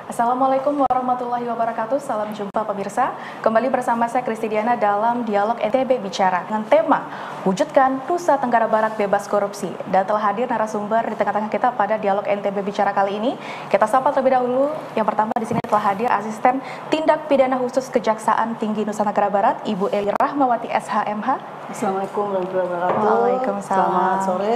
Assalamualaikum warahmatullahi wabarakatuh. Salam jumpa pemirsa. Kembali bersama saya Kristi Diana dalam Dialog NTB Bicara dengan tema Wujudkan Nusa Tenggara Barat Bebas Korupsi. Dan telah hadir narasumber di tengah-tengah kita pada Dialog NTB Bicara kali ini. Kita sapa terlebih dahulu. Yang pertama di sini telah hadir Asisten Tindak Pidana Khusus Kejaksaan Tinggi Nusa Tenggara Barat, Ibu Eli Rahmawati SHMH. Assalamualaikum warahmatullahi wabarakatuh. Waalaikumsalam. Selamat sore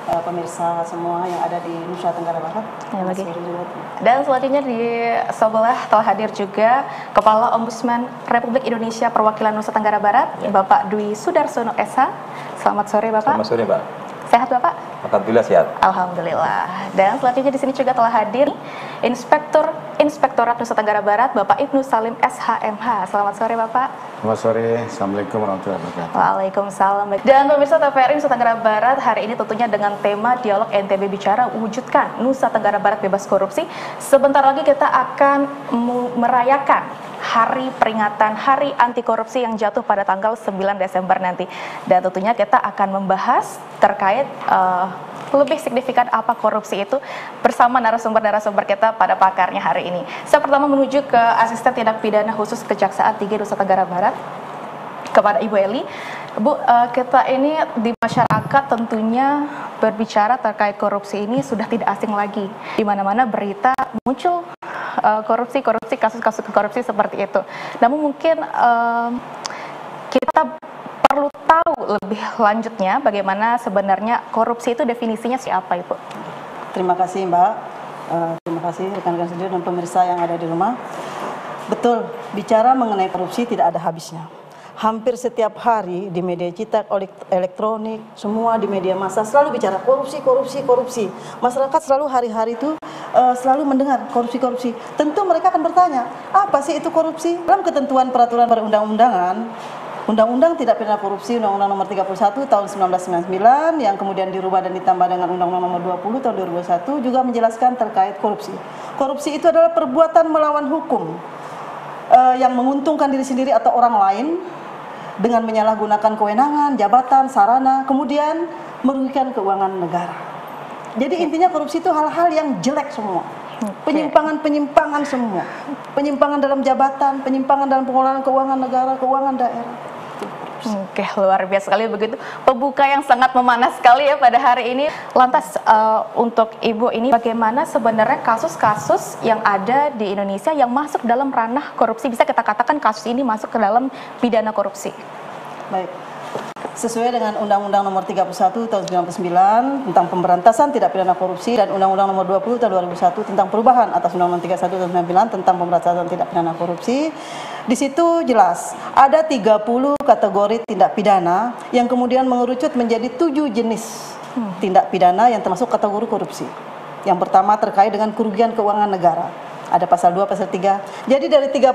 pemirsa semua yang ada di Nusa Tenggara Barat. Dan selanjutnya di sebelah telah hadir juga Kepala Ombudsman Republik Indonesia Perwakilan Nusa Tenggara Barat, Bapak Dwi Sudarsono SH. Selamat sore Bapak. Selamat sore Mbak. Sehat Bapak? Alhamdulillah sehat. Alhamdulillah. Dan selanjutnya di sini juga telah hadir Inspektorat Nusa Tenggara Barat, Bapak Ibnu Salim SHMH. Selamat sore Bapak. Selamat sore. Assalamualaikum warahmatullahi wabarakatuh. Waalaikumsalam. Dan pemirsa TVRI Nusa Tenggara Barat hari ini tentunya dengan tema Dialog NTB Bicara Wujudkan Nusa Tenggara Barat Bebas Korupsi. Sebentar lagi kita akan merayakan hari peringatan Hari Anti Korupsi yang jatuh pada tanggal 9 Desember nanti. Dan tentunya kita akan membahas terkait lebih signifikan apa korupsi itu bersama narasumber-narasumber kita pada pakarnya hari ini. Saya pertama menuju ke Asisten Tindak Pidana Khusus Kejaksaan Tinggi Nusa Tenggara Barat, kepada Ibu Eli. Bu, kita ini di masyarakat tentunya berbicara terkait korupsi ini sudah tidak asing lagi. Di mana-mana berita muncul korupsi, kasus-kasus korupsi seperti itu. Namun mungkin kita perlu tahu lebih lanjutnya bagaimana sebenarnya korupsi itu definisinya siapa Ibu? Terima kasih Mbak. Terima kasih rekan-rekan studio dan pemirsa yang ada di rumah. Betul, bicara mengenai korupsi tidak ada habisnya. Hampir setiap hari di media cetak, elektronik, semua di media massa selalu bicara korupsi. Masyarakat selalu hari-hari itu selalu mendengar korupsi. Tentu mereka akan bertanya, apa sih itu korupsi? Dalam ketentuan peraturan perundang-undangan, Undang-Undang Tidak Pidana Korupsi, Undang-Undang Nomor 31 Tahun 1999 yang kemudian dirubah dan ditambah dengan Undang-Undang Nomor 20 Tahun 2001 juga menjelaskan terkait korupsi. Korupsi itu adalah perbuatan melawan hukum yang menguntungkan diri sendiri atau orang lain dengan menyalahgunakan kewenangan, jabatan, sarana, kemudian merugikan keuangan negara. Jadi intinya korupsi itu hal-hal yang jelek semua. Penyimpangan semua. Penyimpangan dalam jabatan, penyimpangan dalam pengelolaan keuangan negara, keuangan daerah. Oke, luar biasa sekali begitu. Pembuka yang sangat memanas sekali ya pada hari ini. Lantas untuk Ibu ini bagaimana sebenarnya kasus-kasus yang ada di Indonesia yang masuk dalam ranah korupsi? Bisa kita katakan kasus ini masuk ke dalam pidana korupsi? Baik. Sesuai dengan Undang-Undang Nomor 31 Tahun 1999 tentang pemberantasan tidak pidana korupsi dan Undang-Undang Nomor 20 Tahun 2001 tentang perubahan atas Undang-Undang 31 Tahun 1999 tentang pemberantasan tidak pidana korupsi. Di situ jelas ada 30 kategori tindak pidana yang kemudian mengerucut menjadi 7 jenis tindak pidana yang termasuk kategori korupsi. Yang pertama terkait dengan kerugian keuangan negara. Ada pasal 2, pasal 3. Jadi dari 30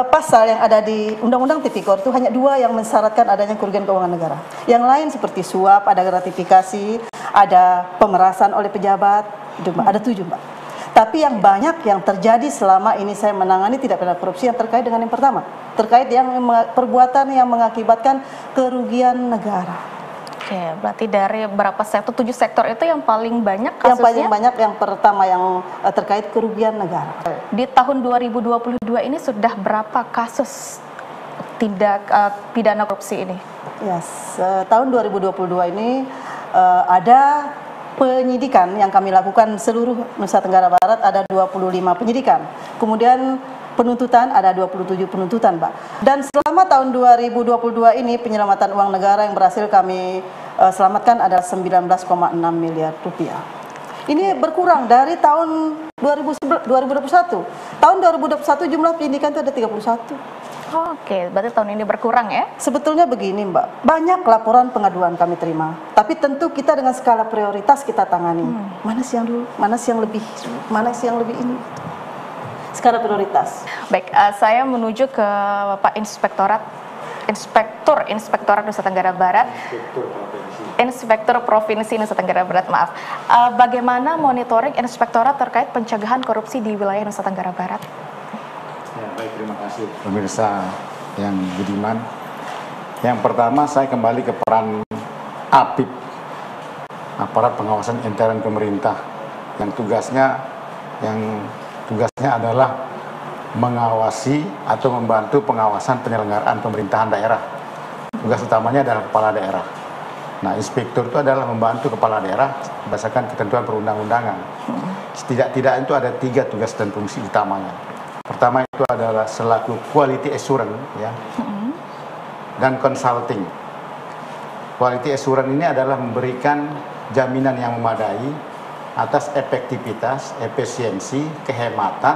pasal yang ada di Undang-Undang Tipikor itu hanya 2 yang mensyaratkan adanya kerugian keuangan negara. Yang lain seperti suap, ada gratifikasi, ada pemerasan oleh pejabat, itu Mbak, ada 7 Mbak. Tapi yang banyak yang terjadi selama ini saya menangani tidak pidana korupsi yang terkait dengan yang pertama, terkait yang perbuatan yang mengakibatkan kerugian negara. Oke, berarti dari berapa sektor, 7 sektor itu yang paling banyak kasusnya? Yang paling banyak yang pertama yang terkait kerugian negara. Di tahun 2022 ini sudah berapa kasus tindak pidana korupsi ini? Yes, tahun 2022 ini ada penyidikan yang kami lakukan seluruh Nusa Tenggara Barat ada 25 penyidikan. Kemudian penuntutan ada 27 penuntutan, Pak. Dan selama tahun 2022 ini penyelamatan uang negara yang berhasil kami selamatkan adalah 19,6 miliar rupiah. Ini berkurang dari tahun 2021. Tahun 2021 jumlah penyidikan itu ada 31. Oke, berarti tahun ini berkurang ya? Sebetulnya begini Mbak, banyak laporan pengaduan kami terima. Tapi tentu kita dengan skala prioritas kita tangani. Mana sih yang dulu, mana sih yang lebih, mana sih yang lebih ini. Skala prioritas. Baik, saya menuju ke Bapak Inspektorat Nusa Tenggara Barat. Inspektur Provinsi Nusa Tenggara Barat, maaf. Bagaimana monitoring inspektorat terkait pencegahan korupsi di wilayah Nusa Tenggara Barat? Ya, baik, terima kasih pemirsa yang budiman. Yang pertama saya kembali ke peran APIP, Aparat Pengawasan Intern Pemerintah, yang tugasnya yang tugasnya adalah mengawasi atau membantu pengawasan penyelenggaraan pemerintahan daerah. Tugas utamanya adalah kepala daerah. Nah, inspektur itu adalah membantu kepala daerah berdasarkan ketentuan perundang-undangan. Tidak itu ada 3 tugas dan fungsi utamanya. Pertama itu adalah selaku quality assurance, ya, dan consulting. Quality assurance ini adalah memberikan jaminan yang memadai atas efektivitas, efisiensi, kehematan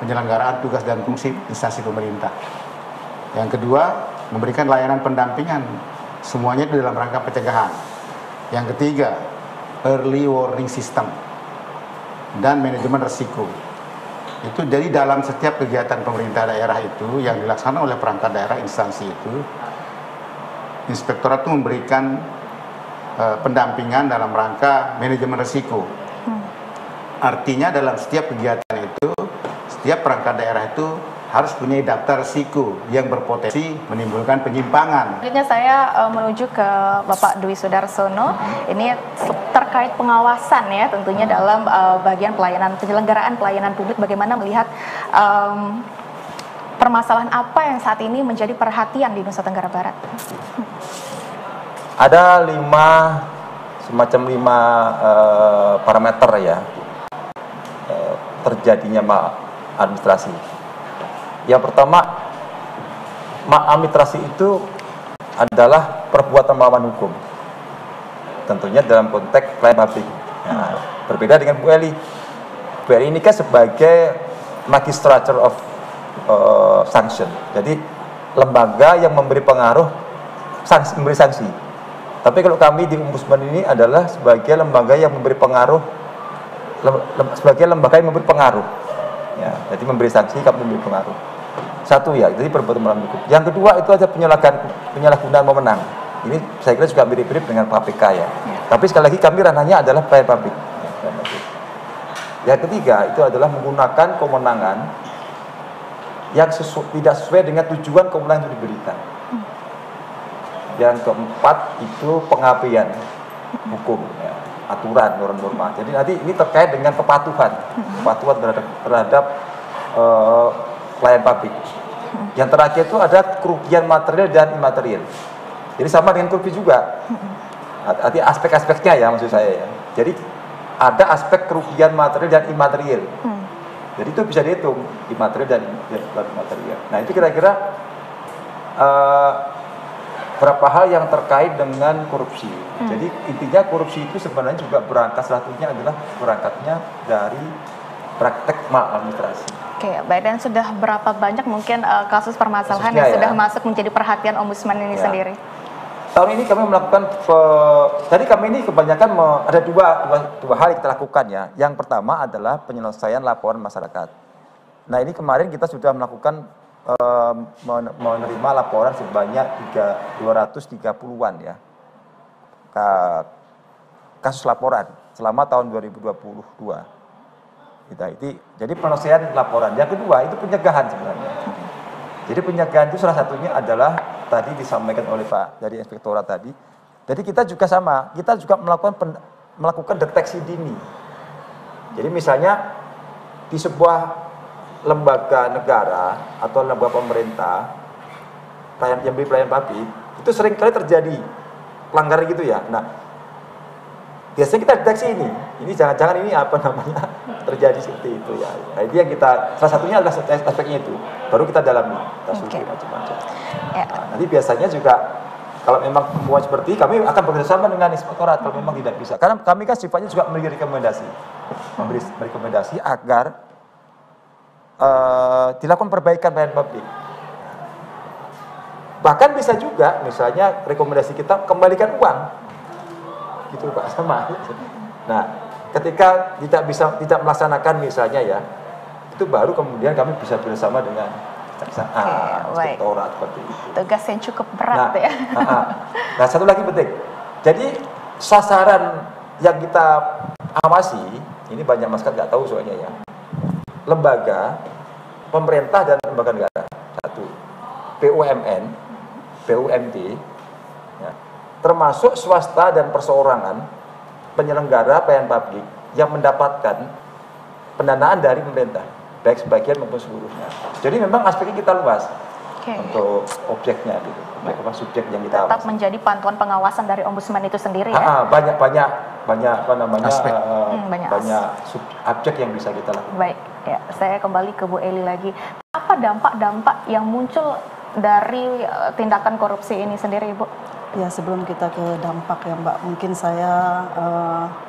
penyelenggaraan tugas dan fungsi instansi pemerintah. Yang kedua, memberikan layanan pendampingan, semuanya itu dalam rangka pencegahan. Yang ketiga, early warning system dan manajemen risiko. Itu jadi dalam setiap kegiatan pemerintah daerah itu yang dilaksanakan oleh perangkat daerah instansi itu, inspektorat itu memberikan pendampingan dalam rangka manajemen risiko. Artinya dalam setiap kegiatan itu, setiap perangkat daerah itu harus punya daftar risiko yang berpotensi menimbulkan penyimpangan. Selanjutnya saya menuju ke Bapak Dwi Sudarsono. Ini terkait pengawasan ya, tentunya dalam bagian penyelenggaraan pelayanan publik. Bagaimana melihat permasalahan apa yang saat ini menjadi perhatian di Nusa Tenggara Barat? Ada semacam 5 parameter ya terjadinya maladministrasi. Yang pertama, maladministrasi itu adalah perbuatan melawan hukum. Tentunya dalam konteks pelayanan publik. Nah, berbeda dengan Bu Eli. Bu Eli ini kan sebagai magistrature of sanction. Jadi lembaga yang memberi pengaruh, memberi sanksi. Tapi kalau kami di Ombudsman ini adalah sebagai lembaga yang memberi pengaruh, sebagai lembaga yang memberi pengaruh. Ya, jadi memberi sanksi, kami memberi pengaruh. Satu ya, jadi perbuatan melawan hukum. Yang kedua itu ada penyalahgunaan wewenang. Ini saya kira juga mirip-mirip dengan KPK ya. Tapi sekali lagi kami ranahnya adalah pelayanan publik. Yang ketiga itu adalah menggunakan kewenangan yang tidak sesuai dengan tujuan kewenangan yang diberikan. Yang keempat itu pengabaian hukum, ya, aturan, norma-norma. Jadi nanti ini terkait dengan kepatuhan terhadap pelayanan publik. Yang terakhir itu ada kerugian material dan imaterial. Jadi sama dengan korupsi juga. Arti aspek-aspeknya ya maksud saya ya. Jadi ada aspek kerugian material dan imaterial. Jadi itu bisa dihitung imaterial dan imaterial. Nah itu kira-kira beberapa hal yang terkait dengan korupsi. Jadi intinya korupsi itu sebenarnya juga salah satunya adalah berangkatnya dari praktek maladministrasi. Oke, baik. Dan sudah berapa banyak mungkin kasus permasalahan yang sudah masuk menjadi perhatian Ombudsman ini sendiri? Tahun ini kami melakukan, tadi kami ini kebanyakan ada dua hal yang kita lakukan ya. Yang pertama adalah penyelesaian laporan masyarakat. Nah ini kemarin kita sudah melakukan menerima laporan sebanyak 230-an ya kasus laporan selama tahun 2022. Jadi penyelesaian laporan. Yang kedua itu pencegahan sebenarnya. Jadi pencegahan itu salah satunya adalah tadi disampaikan oleh Pak dari Inspektorat tadi. Jadi kita juga sama, kita juga melakukan deteksi dini. Jadi misalnya di sebuah lembaga negara atau lembaga pemerintah yang beri pelayanan publik itu sering kali terjadi pelanggaran gitu ya. Nah, biasanya kita deteksi ini jangan-jangan ini apa namanya terjadi seperti itu ya. Nah, itu yang kita salah satunya adalah aspeknya itu. Baru kita dalami, kita survei macam-macam. Ya. Nah, nanti biasanya juga kalau memang temuan seperti kami akan bekerjasama dengan Inspektorat kalau memang tidak bisa. Karena kami kan sifatnya juga memberi rekomendasi agar dilakukan perbaikan pelayanan publik. Bahkan bisa juga misalnya rekomendasi kita kembalikan uang. Gitu Pak, sama. Nah, ketika tidak melaksanakan misalnya ya, itu baru kemudian kami bisa bersama dengan Inspektorat seperti itu. Tugas yang cukup berat ya. Nah, satu lagi penting. Jadi sasaran yang kita awasi, ini banyak masyarakat nggak tahu soalnya ya. Lembaga, pemerintah dan lembaga negara. Satu, BUMN, BUMD, ya, termasuk swasta dan perseorangan penyelenggara pelayanan publik yang mendapatkan pendanaan dari pemerintah, baik sebagian maupun seluruhnya. Jadi memang aspeknya kita luas untuk objeknya gitu, subjek yang kita tetap menjadi pantuan pengawasan dari ombudsman itu sendiri ya. Banyak apa namanya banyak objek yang bisa kita lakukan. Baik, ya saya kembali ke Bu Eli lagi. Apa dampak-dampak yang muncul dari tindakan korupsi ini sendiri, Ibu? Ya, sebelum kita ke dampak ya Mbak, mungkin saya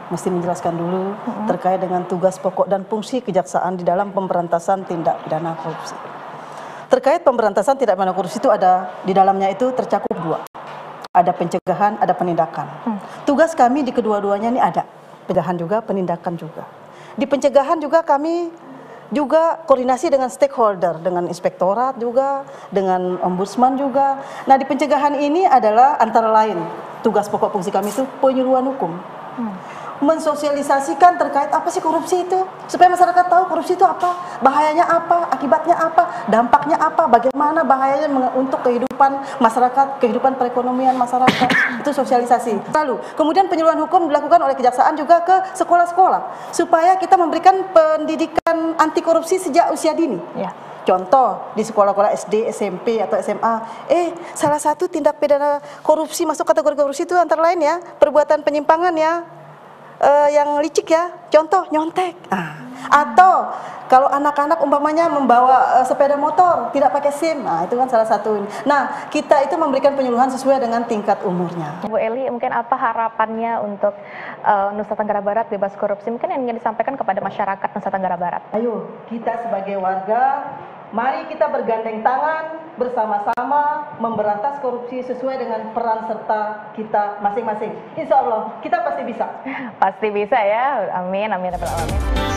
mesti menjelaskan dulu terkait dengan tugas pokok dan fungsi kejaksaan di dalam pemberantasan tindak pidana korupsi. Terkait pemberantasan tindak pidana korupsi itu ada di dalamnya itu tercakup dua. Ada pencegahan, ada penindakan. Tugas kami di kedua-duanya ini ada pencegahan juga, penindakan juga. Di pencegahan juga kami juga koordinasi dengan stakeholder, dengan inspektorat juga, dengan ombudsman juga. Nah, di pencegahan ini adalah antara lain tugas pokok fungsi kami itu penyuluhan hukum. Mensosialisasikan terkait apa sih korupsi itu, supaya masyarakat tahu korupsi itu apa, bahayanya apa, akibatnya apa, dampaknya apa, bagaimana bahayanya untuk kehidupan masyarakat, kehidupan perekonomian masyarakat. Itu sosialisasi. Lalu kemudian penyuluhan hukum dilakukan oleh kejaksaan juga ke sekolah-sekolah supaya kita memberikan pendidikan anti korupsi sejak usia dini. Contoh di sekolah-sekolah SD, SMP atau SMA, salah satu tindak pidana korupsi masuk kategori korupsi itu antara lain ya perbuatan penyimpangan ya, yang licik ya, contoh nyontek. Atau kalau anak-anak umpamanya membawa sepeda motor tidak pakai SIM, itu kan salah satu. Nah, kita itu memberikan penyuluhan sesuai dengan tingkat umurnya. Bu Eli, mungkin apa harapannya untuk Nusa Tenggara Barat bebas korupsi? Mungkin yang ingin disampaikan kepada masyarakat Nusa Tenggara Barat. Ayo, kita sebagai warga, mari kita bergandeng tangan bersama-sama memberantas korupsi sesuai dengan peran serta kita masing-masing. Insya Allah kita pasti bisa. Pasti bisa ya. Amin, amin, amin.